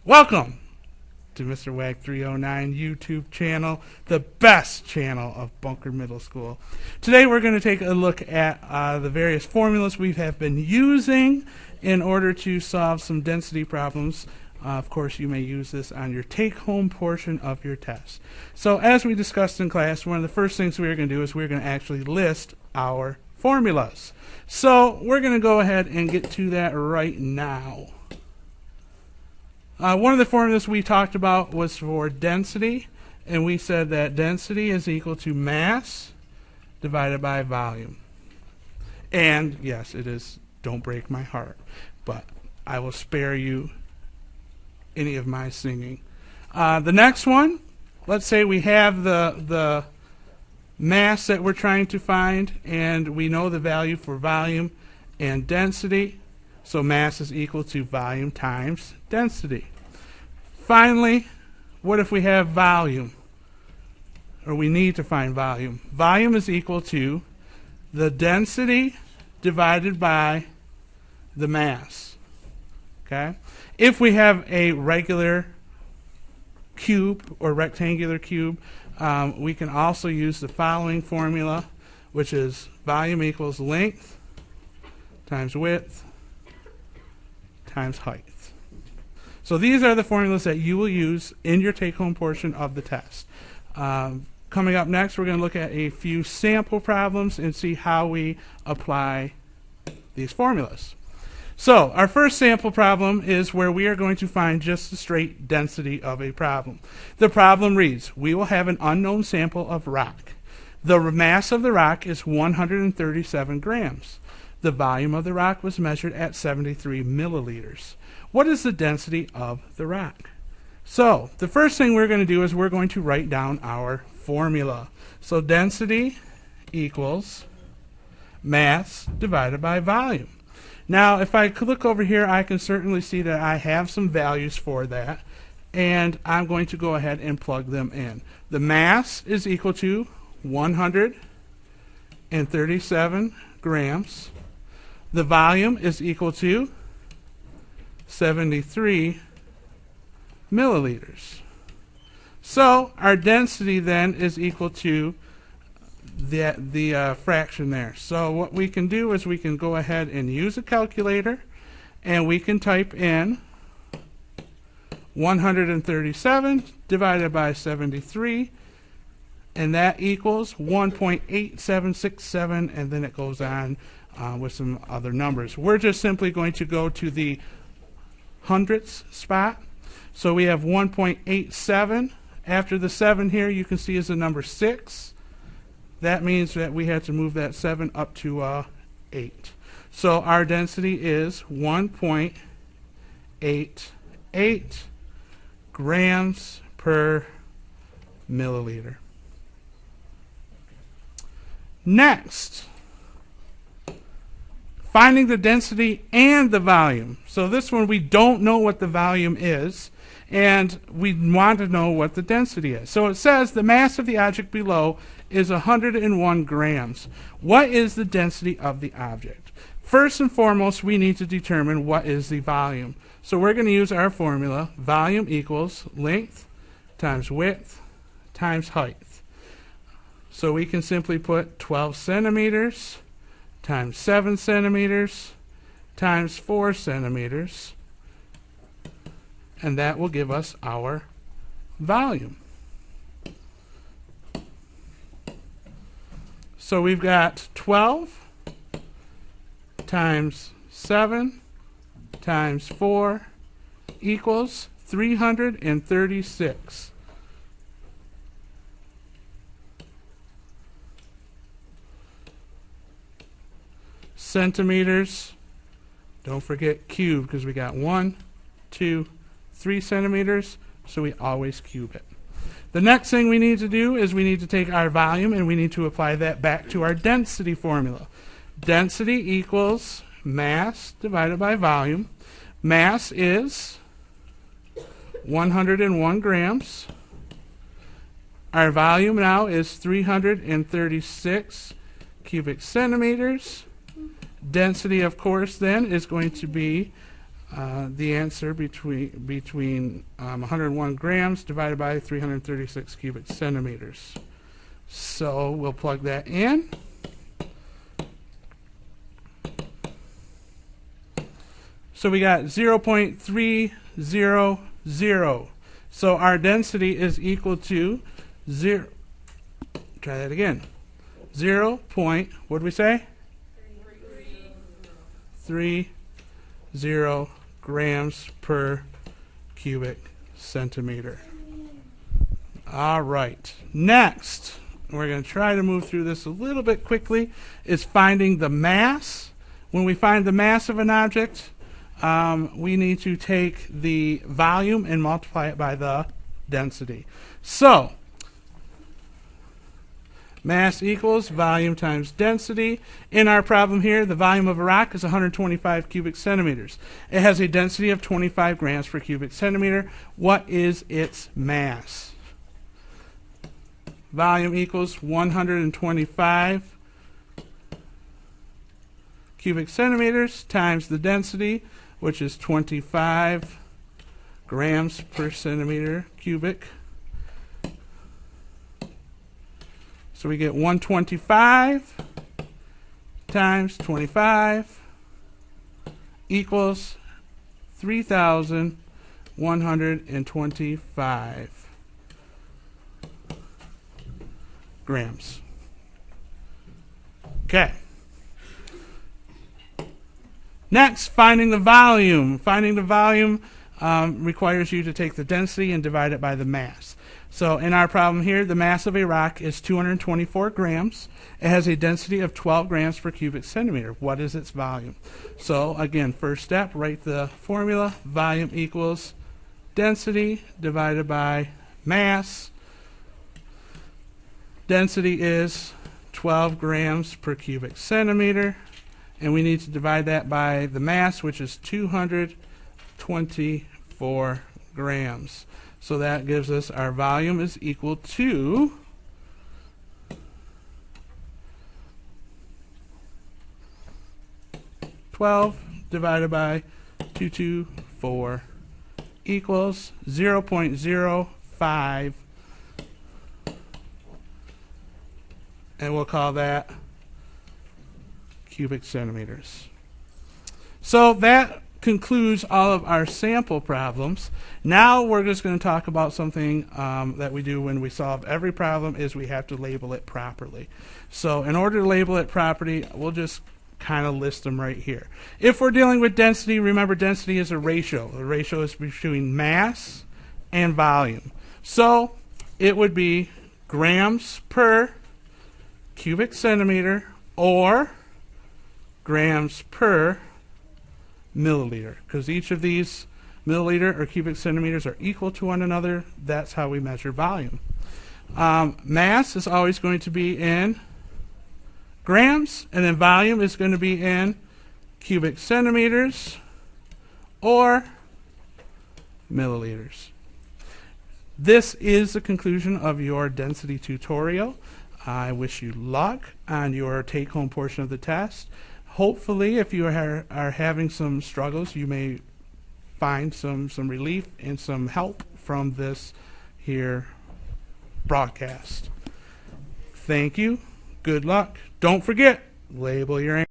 Welcome to Mr. Wag 309 YouTube channel, the best channel of Bunker Middle School. Today we're going to take a look at the various formulas we have been using in order to solve some density problems. Of course, you may use this on your take-home portion of your test. So as we discussed in class, one of the first things we're going to do is we're going to actually list our formulas. So we're going to go ahead and get to that right now. One of the formulas we talked about was for density, and we said that density is equal to mass divided by volume. And yes, it is, don't break my heart, but I will spare you any of my singing. The next one, let's say we have the mass that we're trying to find, and we know the value for volume and density. So mass is equal to volume times density. Finally, what if we have volume? Or we need to find volume. Volume is equal to the density divided by the mass. Okay? If we have a regular cube or rectangular cube, we can also use the following formula, which is volume equals length times width times height. So these are the formulas that you will use in your take-home portion of the test. Coming up next, we're going to look at a few sample problems and see how we apply these formulas. So our first sample problem is where we are going to find just the straight density of a problem. The problem reads, we will have an unknown sample of rock. The mass of the rock is 137 grams. The volume of the rock was measured at 73 milliliters. What is the density of the rock? So the first thing we're going to do is we're going to write down our formula. So density equals mass divided by volume. Now if I look over here, I can certainly see that I have some values for that, and I'm going to go ahead and plug them in. The mass is equal to 137 grams. The volume is equal to 73 milliliters. So our density then is equal to the fraction there. So what we can do is we can go ahead and use a calculator, and we can type in 137 divided by 73, and that equals 1.8767, and then it goes on with some other numbers. We're just simply going to go to the hundredths spot. So we have 1.87. After the 7 here, you can see is the number 6. That means that we had to move that 7 up to 8. So our density is 1.88 grams per milliliter. Next, finding the density and the volume. So this one, we don't know what the volume is, and we want to know what the density is. So it says the mass of the object below is 101 grams. What is the density of the object? First and foremost, we need to determine what is the volume. So we're going to use our formula. Volume equals length times width times height. So we can simply put 12 centimeters times 7 centimeters times 4 centimeters, and that will give us our volume. So we've got 12 times 7 times 4 equals 336. Centimeters, don't forget cube, because we got 1, 2, 3 centimeters, so we always cube it. The next thing we need to do is we need to take our volume and we need to apply that back to our density formula. Density equals mass divided by volume. Mass is 101 grams. Our volume now is 336 cubic centimeters. Density, of course, then is going to be the answer between 101 grams divided by 336 cubic centimeters. So we'll plug that in. So we got 0.300. So our density is equal to 0. Try that again. 0. What did we say? 30 grams per cubic centimeter. All right. Next, we're going to try to move through this a little bit quickly, is finding the mass. When we find the mass of an object, we need to take the volume and multiply it by the density. So, mass equals volume times density. In our problem here, the volume of a rock is 125 cubic centimeters. It has a density of 25 grams per cubic centimeter. What is its mass? Volume equals 125 cubic centimeters times the density, which is 25 grams per centimeter cubic. So we get 125 times 25 equals 3,125 grams. Okay. Next, finding the volume. Finding the volume requires you to take the density and divide it by the mass. So in our problem here, the mass of a rock is 224 grams. It has a density of 12 grams per cubic centimeter. What is its volume? So again, first step, write the formula. Volume equals density divided by mass. Density is 12 grams per cubic centimeter. And we need to divide that by the mass, which is 224 grams. So that gives us our volume is equal to 12 divided by 224 equals 0.05. And we'll call that cubic centimeters. So that concludes all of our sample problems. Now we're just going to talk about something that we do when we solve every problem is we have to label it properly. So in order to label it properly, we'll just kind of list them right here. If we're dealing with density, remember density is a ratio. The ratio is between mass and volume. So it would be grams per cubic centimeter or grams per milliliter, because each of these milliliter or cubic centimeters are equal to one another. That's how we measure volume. Mass is always going to be in grams, and then volume is going to be in cubic centimeters or milliliters. This is the conclusion of your density tutorial. I wish you luck on your take-home portion of the test. Hopefully, if you are having some struggles, you may find some relief and some help from this here broadcast. Thank you. Good luck. Don't forget, label your answer.